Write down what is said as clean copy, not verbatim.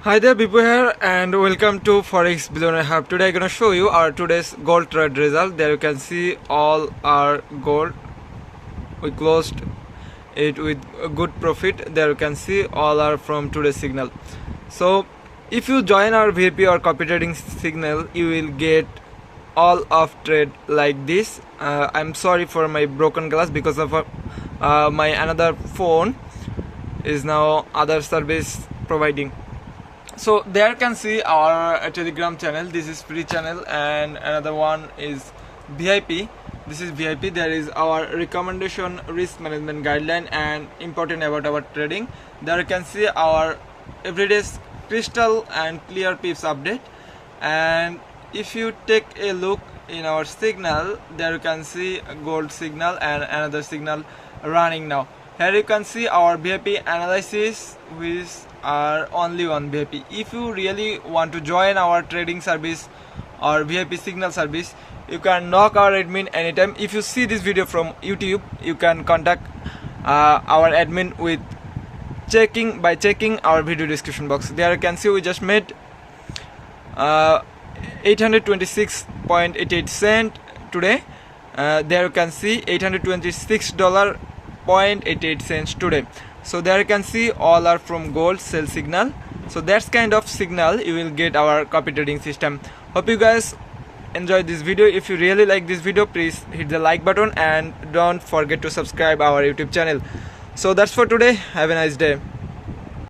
Hi there, people here, and welcome to Forex Billionaire Hub. Today I'm gonna show you our today's gold trade result. There you can see all our gold. We closed it with a good profit. There you can see all are from today's signal. So if you join our VIP or copy trading signal, you will get all of trade like this. I'm sorry for my broken glass because of my another phone is now other service providing. So there you can see our telegram channel. This is free channel, and another one is VIP. This is VIP. There is our recommendation, risk management guideline, and important about our trading. There you can see our everyday crystal and clear pips update. And if you take a look in our signal, there you can see a gold signal and another signal running now. Here you can see our VIP analysis, which are only one VIP. If you really want to join our trading service or VIP signal service, you can knock our admin anytime. If you see this video from YouTube, you can contact our admin with checking our video description box. There you can see we just made 826.88 cent today. There you can see $826.88 today. So there you can see all are from gold sell signal. So that's kind of signal you will get our copy trading system. Hope you guys enjoyed this video. If you really like this video, please hit the like button and don't forget to subscribe our YouTube channel. So that's for today. Have a nice day.